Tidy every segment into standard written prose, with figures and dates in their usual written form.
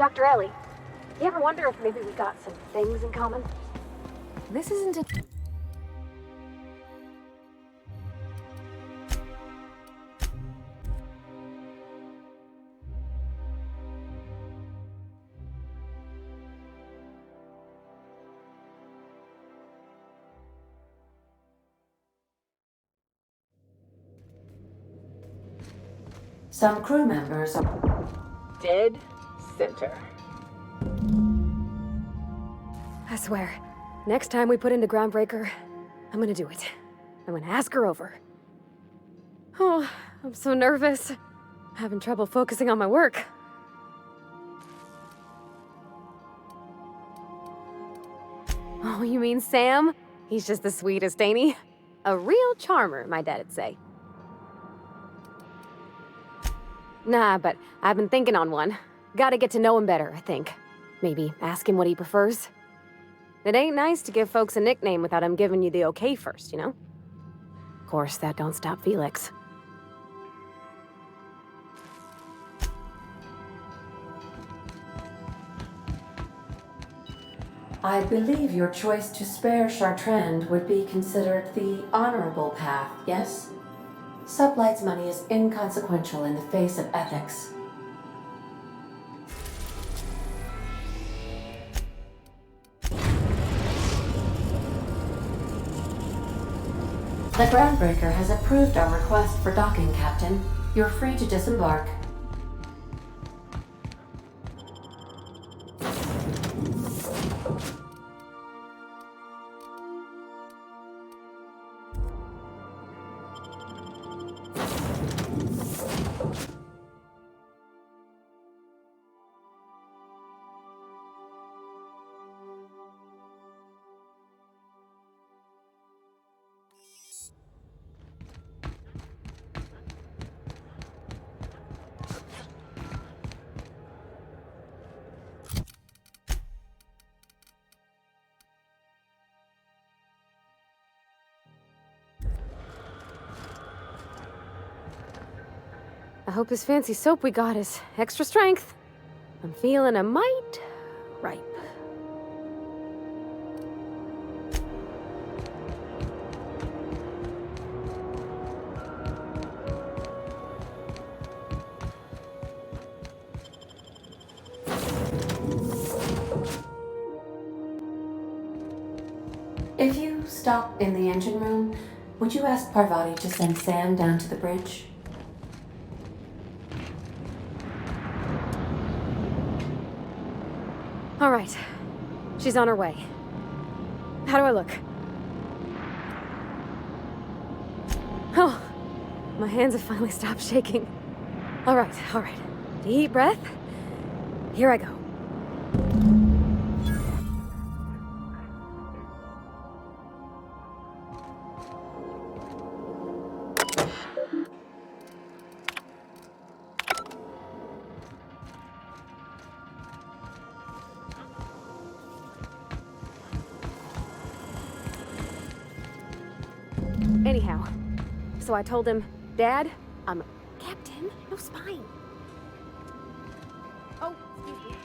Dr. Ellie, you ever wonder if maybe we got some things in common? This isn't a... Some crew members are Dead center. I swear, next time we put into Groundbreaker, I'm gonna do it. I'm gonna ask her over. Oh, I'm so nervous. Having trouble focusing on my work. Oh, you mean Sam? He's just the sweetest, ain't he? A real charmer, my dad'd say. Nah, but I've been thinking on one. Gotta get to know him better, I think. Maybe ask him what he prefers. It ain't nice to give folks a nickname without him giving you the okay first, you know? Of course, that don't stop Felix. I believe your choice to spare Chartrand would be considered the honorable path, yes? Sublight's money is inconsequential in the face of ethics. The Groundbreaker has approved our request for docking, Captain. You're free to disembark. I hope this fancy soap we got is extra strength. I'm feeling a mite ripe. If you stop in the engine room, would you ask Parvati to send Sam down to the bridge? All right. She's on her way. How do I look? Oh, my hands have finally stopped shaking. All right, all right. Deep breath. Here I go. Anyhow, so I told him, Dad, I'm a captain, no spine. Oh, excuse me.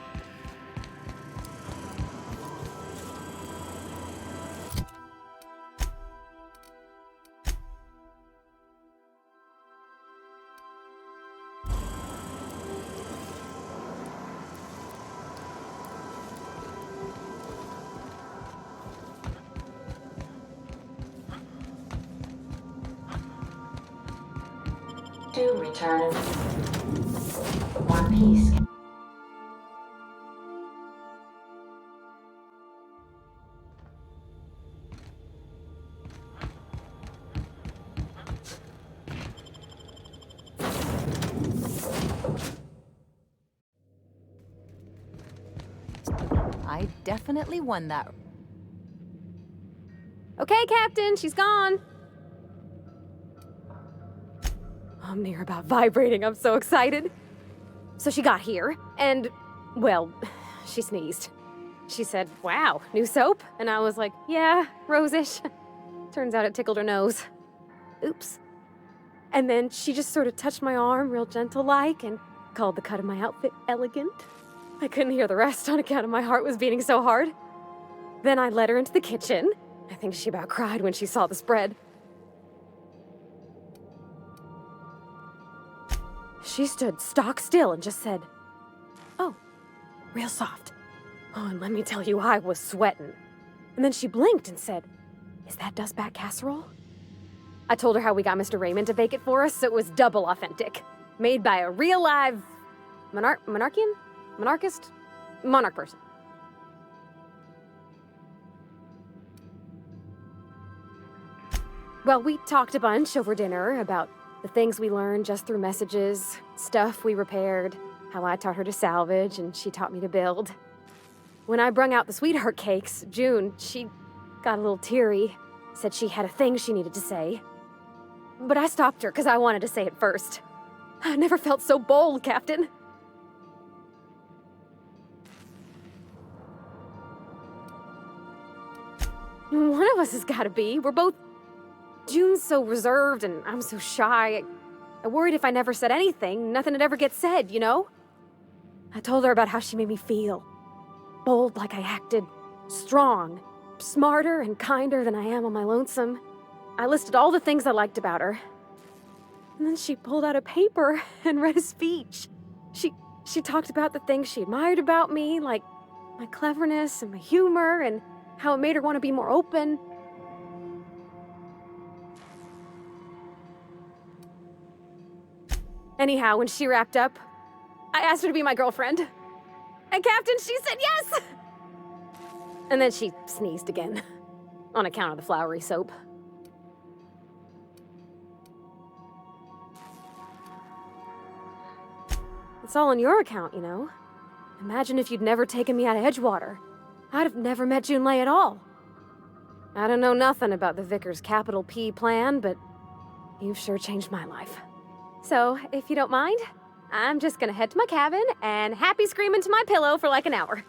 Do return in one piece. I definitely won that. Okay, Captain, she's gone. I'm near about vibrating. I'm so excited. So she got here, and, well, she sneezed. She said, wow, new soap? And I was like, yeah, rose-ish. Turns out it tickled her nose. Oops. And then she just sort of touched my arm real gentle-like and called the cut of my outfit elegant. I couldn't hear the rest on account of my heart was beating so hard. Then I led her into the kitchen. I think she about cried when she saw the spread. She stood stock still and just said, "Oh, real soft." Oh, and let me tell you, I was sweating. And then she blinked and said, "Is that dustback casserole?" I told her how we got Mr. Raymond to bake it for us, so it was double authentic. Made by a real live monarch person. Well, we talked a bunch over dinner about the things we learned just through messages, stuff we repaired, how I taught her to salvage and she taught me to build. When I brung out the sweetheart cakes, June, she got a little teary, said she had a thing she needed to say. But I stopped her because I wanted to say it first. I never felt so bold, Captain. One of us has got to be. We're both... June's so reserved and I'm so shy. I worried if I never said anything, nothing would ever get said, you know? I told her about how she made me feel. Bold like I acted, strong, smarter and kinder than I am on my lonesome. I listed all the things I liked about her. And then she pulled out a paper and read a speech. She talked about the things she admired about me, like my cleverness and my humor, and how it made her want to be more open. Anyhow, when she wrapped up, I asked her to be my girlfriend. And Captain, she said yes! And then she sneezed again, on account of the flowery soap. It's all on your account, you know. Imagine if you'd never taken me out of Edgewater. I'd have never met Junlei at all. I don't know nothing about the Vicar's capital P plan, but you've sure changed my life. So, if you don't mind, I'm just gonna head to my cabin and happy scream into my pillow for like an hour.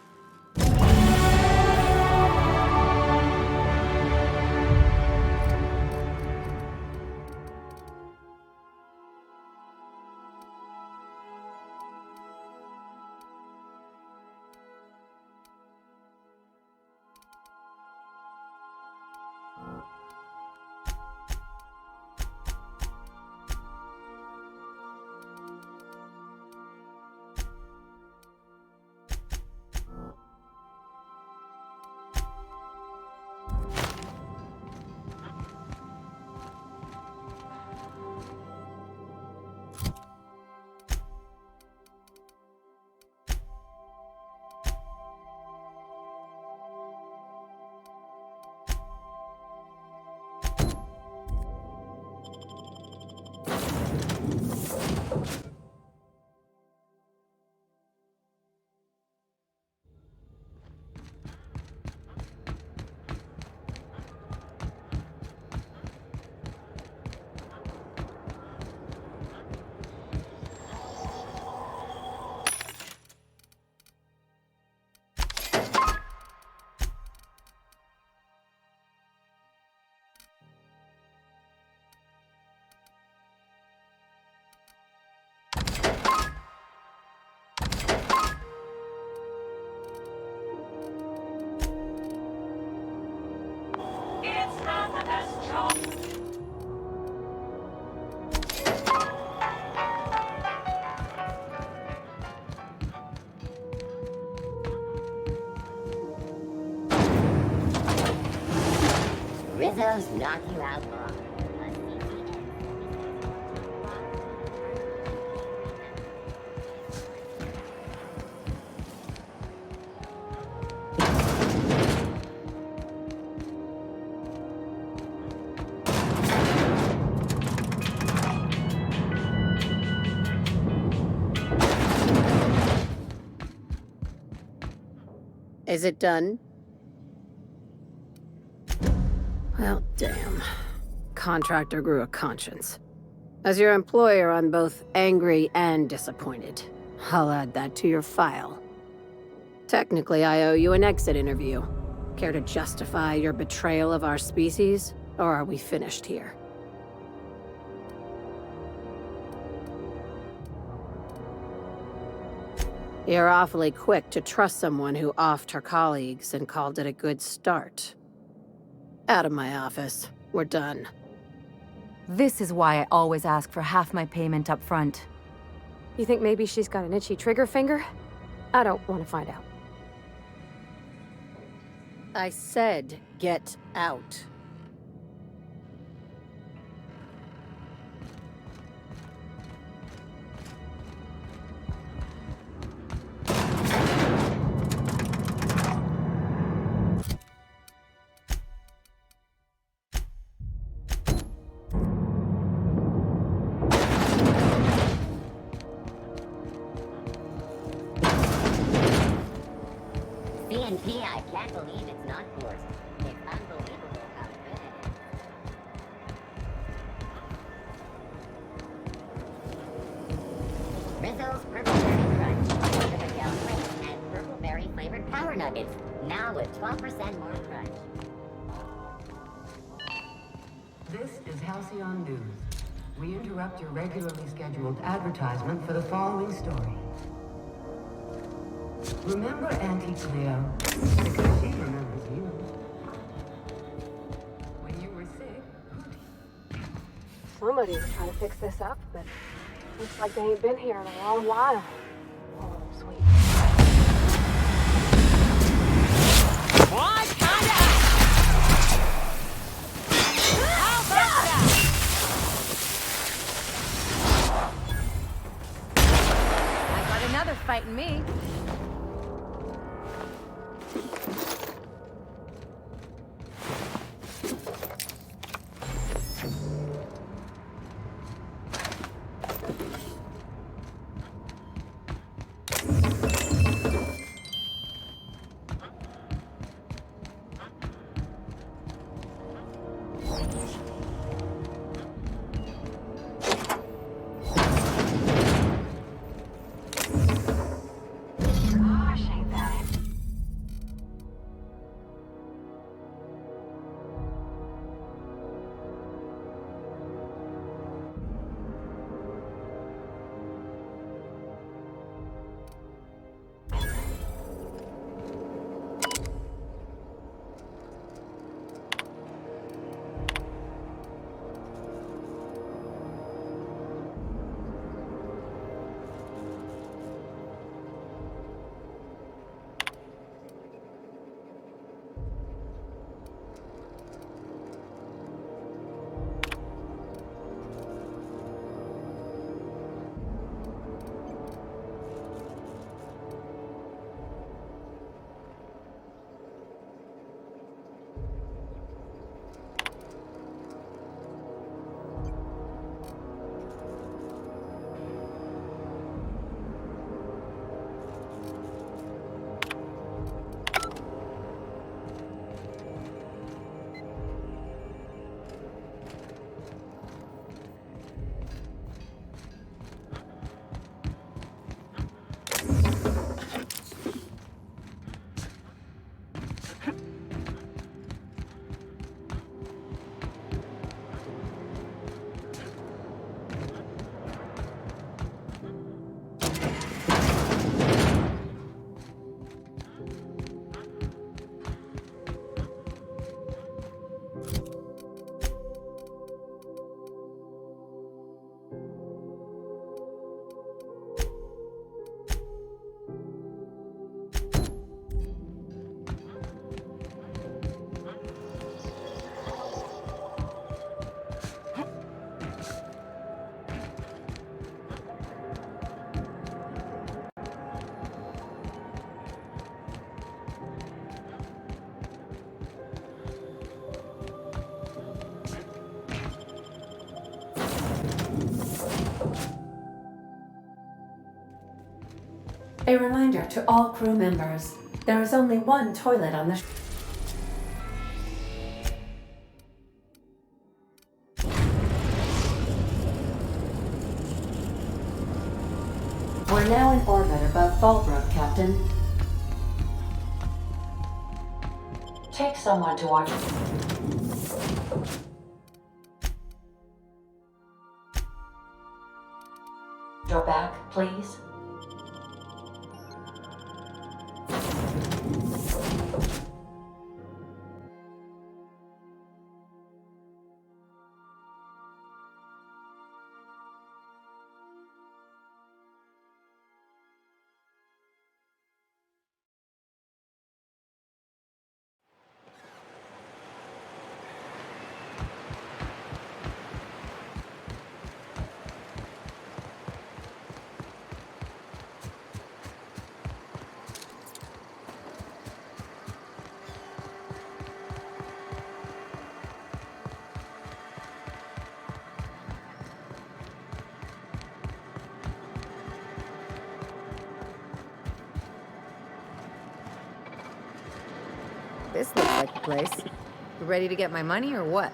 Rizzo's knock you out raw. Is it done? Well, damn. Contractor grew a conscience. As your employer, I'm both angry and disappointed. I'll add that to your file. Technically, I owe you an exit interview. Care to justify your betrayal of our species, or are we finished here? You're awfully quick to trust someone who offed her colleagues and called it a good start. Out of my office. We're done. This is why I always ask for half my payment up front. You think maybe she's got an itchy trigger finger? I don't want to find out. I said get out. CNP, I can't believe it's not yours. It's unbelievable how good it is. Rizzo's Purple Berry Crunch, with a gel crunch and Purple Berry flavored Power Nuggets, now with 12% more crunch. This is Halcyon News. We interrupt your regularly scheduled advertisement for the following story. Remember Auntie Cleo? Because she remembers you. When you were sick, Somebody's trying to fix this up, but looks like they ain't been here in a long while. Oh, sweet. What kind of... How about that? I got another fighting me. Gosh, ain't that it? A reminder to all crew members, there is only one toilet on the We're now in orbit above Fallbrook, Captain. Take someone to watch. Your back, please. This looks like the place. You ready to get my money or what?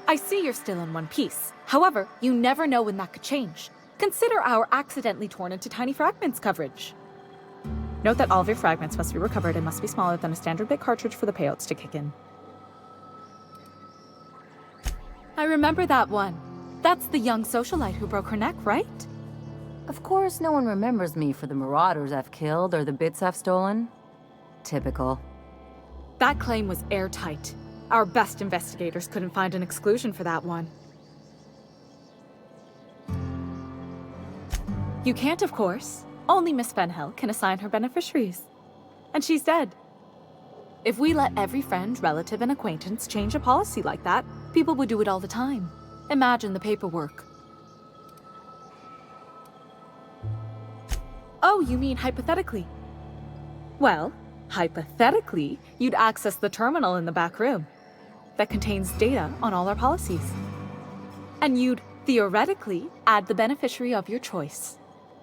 I see you're still in one piece. However, you never know when that could change. Consider our accidentally torn into tiny fragments coverage. Note that all of your fragments must be recovered and must be smaller than a standard bit cartridge for the payouts to kick in. I remember that one. That's the young socialite who broke her neck, right? Of course, no one remembers me for the marauders I've killed or the bits I've stolen. Typical. That claim was airtight. Our best investigators couldn't find an exclusion for that one. You can't, of course. Only Miss Fenhill can assign her beneficiaries. And she's dead. If we let every friend, relative, and acquaintance change a policy like that, people would do it all the time. Imagine the paperwork. Oh, you mean hypothetically? Well, hypothetically, you'd access the terminal in the back room that contains data on all our policies. And you'd, theoretically, add the beneficiary of your choice.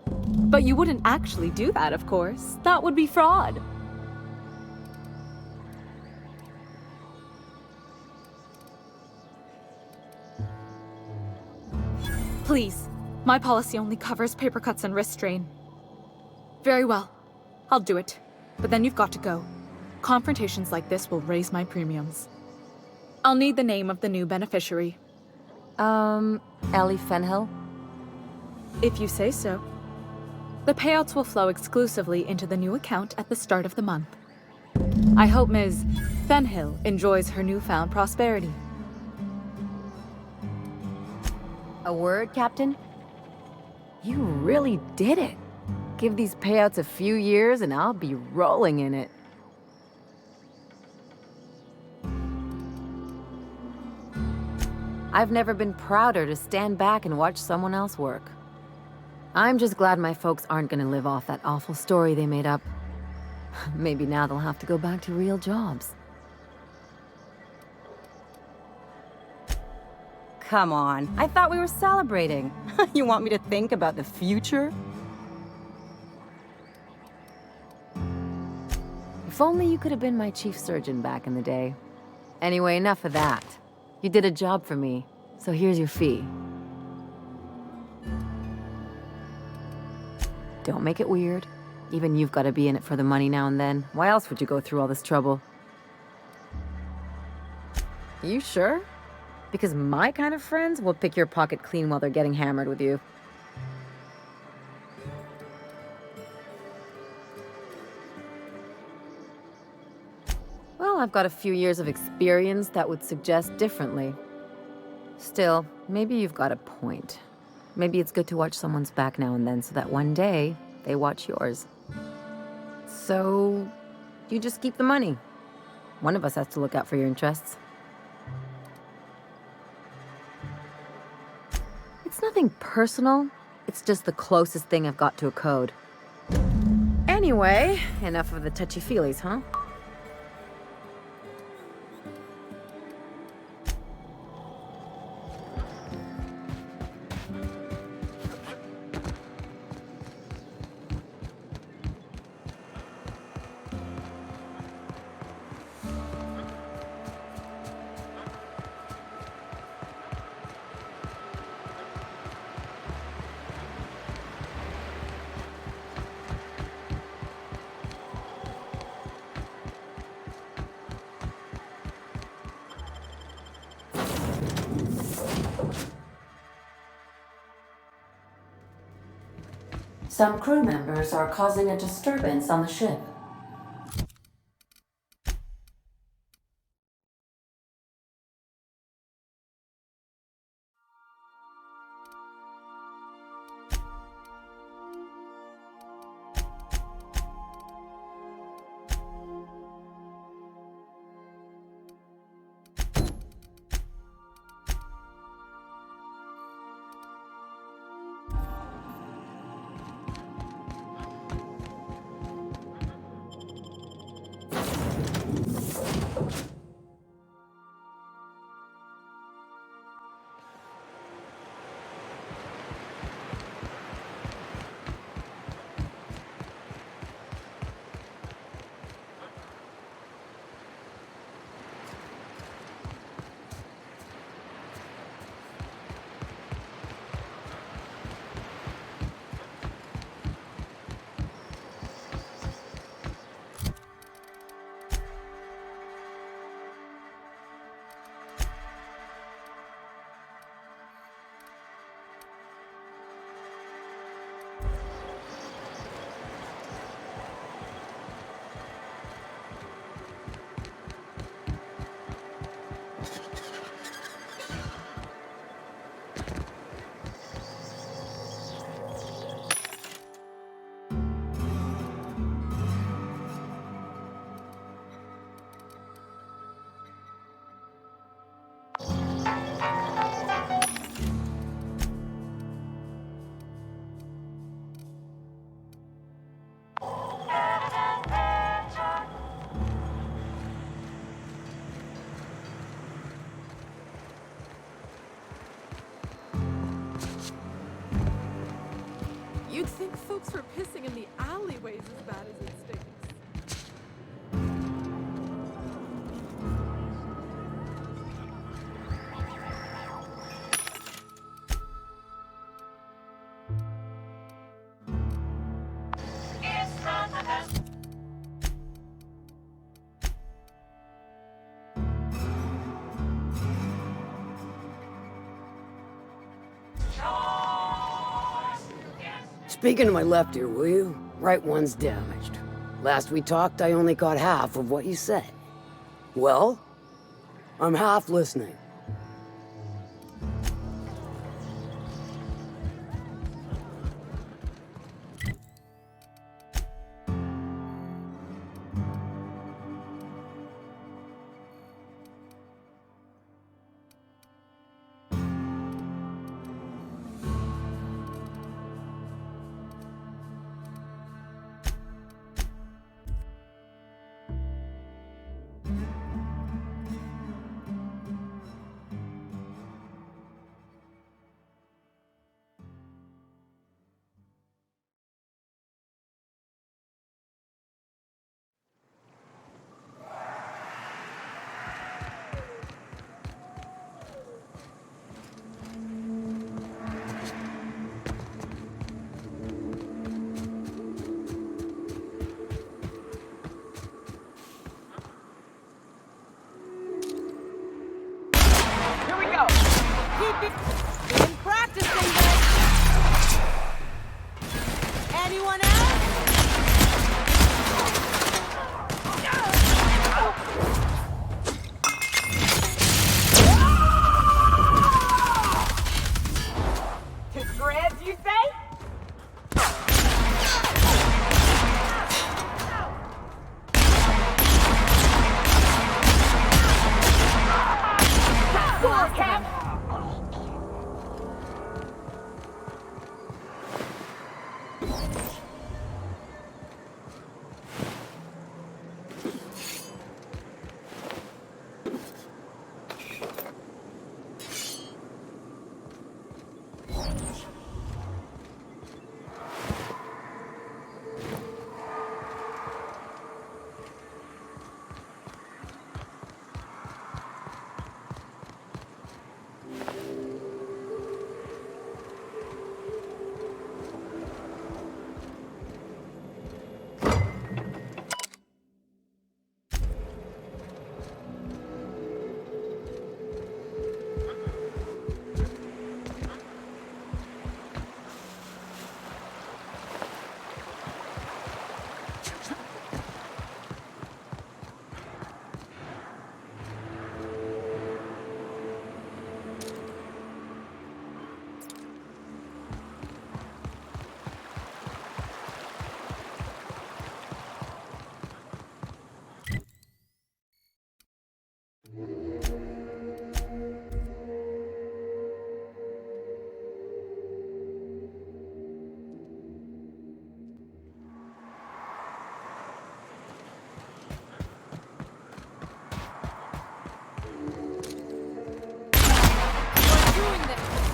But you wouldn't actually do that, of course. That would be fraud. Please, my policy only covers paper cuts and wrist strain. Very well, I'll do it. But then you've got to go. Confrontations like this will raise my premiums. I'll need the name of the new beneficiary. Ellie Fenhill? If you say so. The payouts will flow exclusively into the new account at the start of the month. I hope Ms. Fenhill enjoys her newfound prosperity. A word, Captain? You really did it. Give these payouts a few years and I'll be rolling in it. I've never been prouder to stand back and watch someone else work. I'm just glad my folks aren't gonna live off that awful story they made up. Maybe now they'll have to go back to real jobs. Come on, I thought we were celebrating. You want me to think about the future? If only you could have been my chief surgeon back in the day. Anyway, enough of that. You did a job for me, so here's your fee. Don't make it weird. Even you've got to be in it for the money now and then. Why else would you go through all this trouble? You sure? Because my kind of friends will pick your pocket clean while they're getting hammered with you. Well, I've got a few years of experience that would suggest differently. Still, maybe you've got a point. Maybe it's good to watch someone's back now and then so that one day they watch yours. So, you just keep the money. One of us has to look out for your interests. It's nothing personal. It's just the closest thing I've got to a code. Anyway, enough of the touchy-feelies, huh? Some crew members are causing a disturbance on the ship. You'd think folks were pissing in the alleyways as bad as it stinks. Speaking to my left ear, will you? Right one's damaged. Last we talked, I only caught half of what you said. Well, I'm half listening. Been practicing this. Anyone else? To shreds, you say? Score, Cap!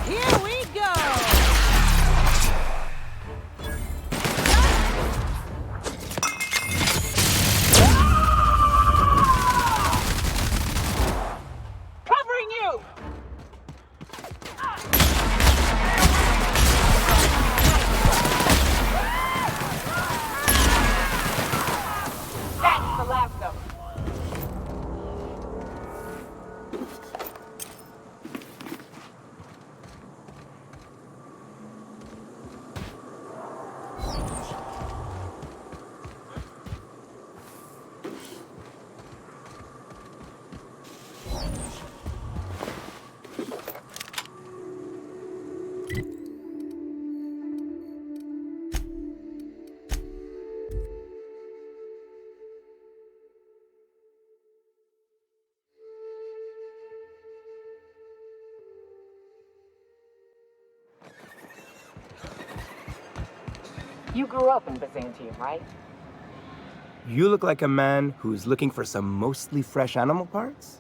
Here we go! Covering you! That's the last of them. You grew up in Byzantium, right? You look like a man who's looking for some mostly fresh animal parts?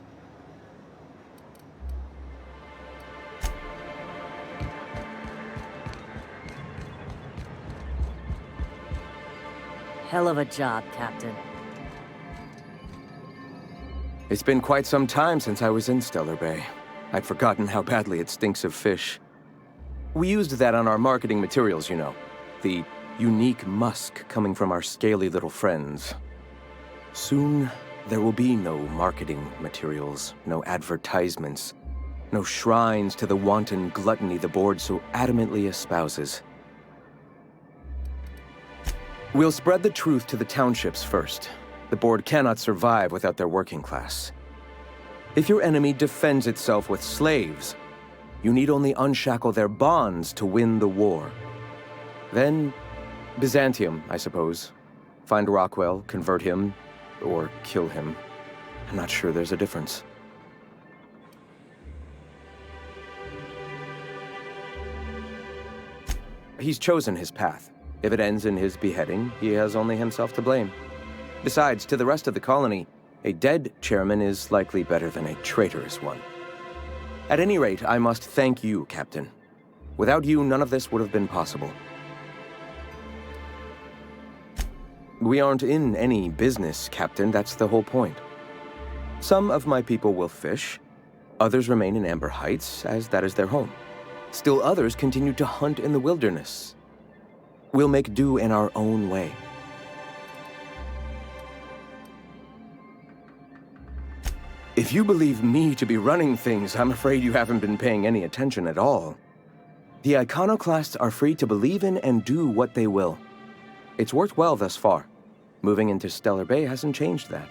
hell of a job, Captain. It's been quite some time since I was in Stellar Bay. I'd forgotten how badly it stinks of fish. We used that on our marketing materials, you know. The unique musk coming from our scaly little friends. Soon, there will be no marketing materials, no advertisements, no shrines to the wanton gluttony the board so adamantly espouses. We'll spread the truth to the townships first. The board cannot survive without their working class. If your enemy defends itself with slaves, you need only unshackle their bonds to win the war. Then, Byzantium, I suppose. Find Rockwell, convert him, or kill him. I'm not sure there's a difference. He's chosen his path. If it ends in his beheading, he has only himself to blame. Besides, to the rest of the colony, a dead chairman is likely better than a traitorous one. At any rate, I must thank you, Captain. Without you, none of this would have been possible. We aren't in any business, Captain. That's the whole point. Some of my people will fish. Others remain in Amber Heights, as that is their home. Still others continue to hunt in the wilderness. We'll make do in our own way. If you believe me to be running things, I'm afraid you haven't been paying any attention at all. The iconoclasts are free to believe in and do what they will. It's worked well thus far. Moving into Stellar Bay hasn't changed that.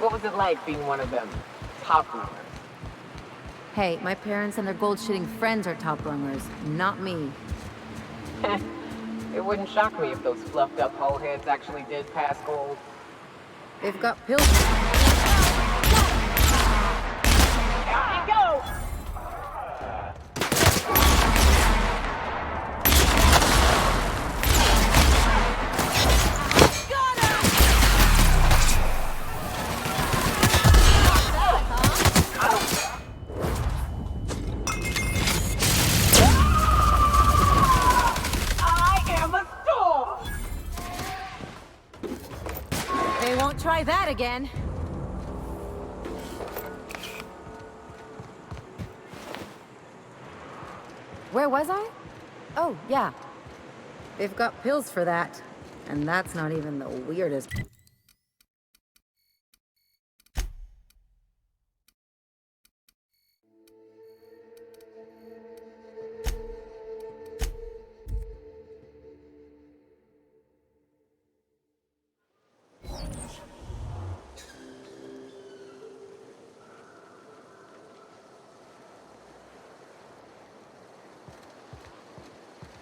What was it like being one of them top runners? Hey, my parents and their gold-shitting friends are top rungers, not me. It wouldn't shock me if those fluffed up hull heads actually did pass gold. They've got pills. Down you go! Try that again. Where was I? Oh, yeah. They've got pills for that. And that's not even the weirdest.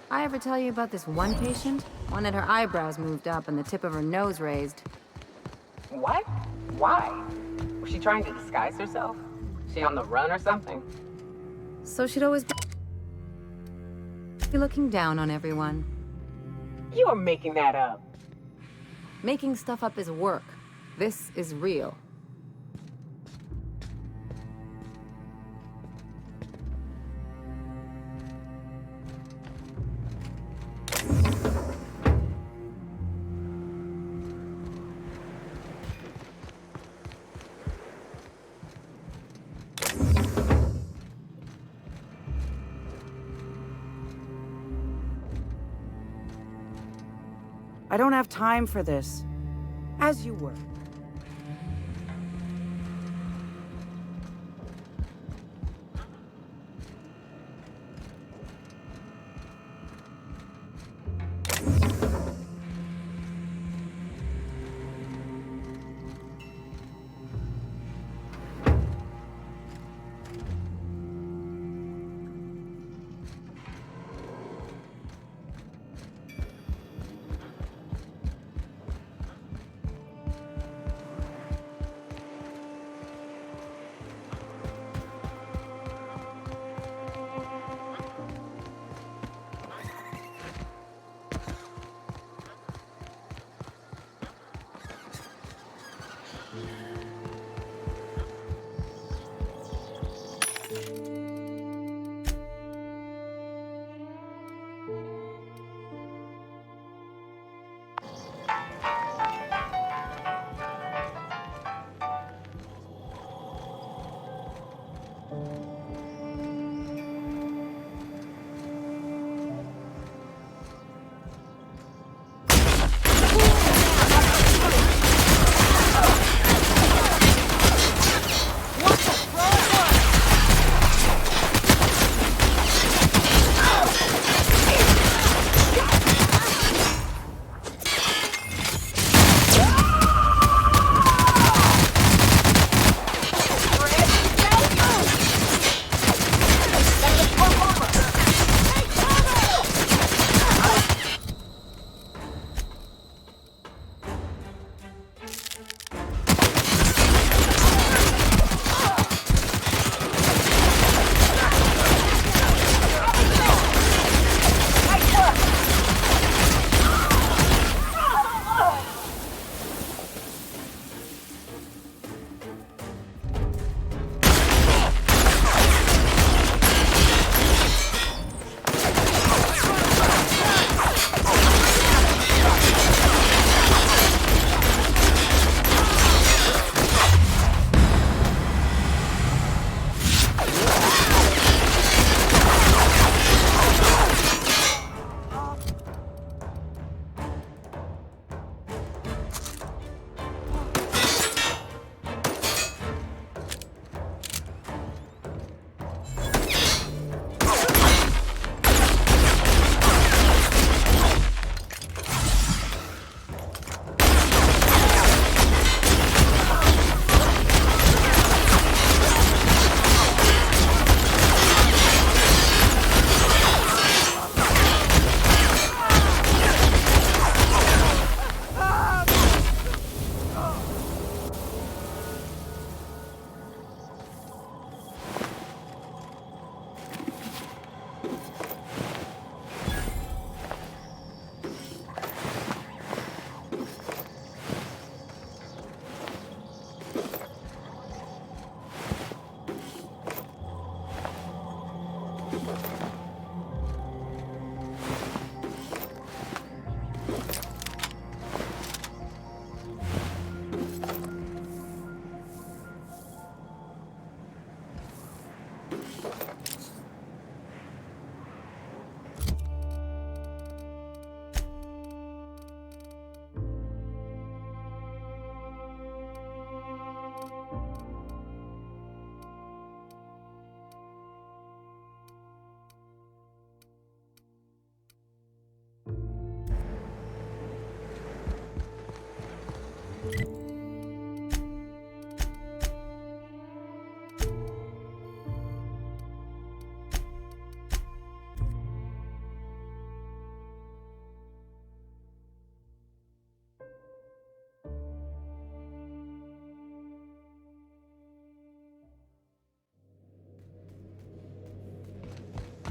I ever tell you about this one patient? One had her eyebrows moved up and the tip of her nose raised. What? Why? Was she trying to disguise herself? She on the run or something? So she'd always be looking down on everyone. You are making that up. Making stuff up is work. This is real. I don't have time for this. As you were.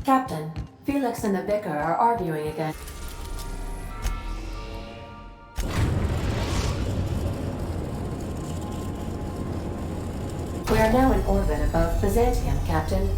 Captain, Felix and the Vicar are arguing again. We are now in orbit above Byzantium, Captain.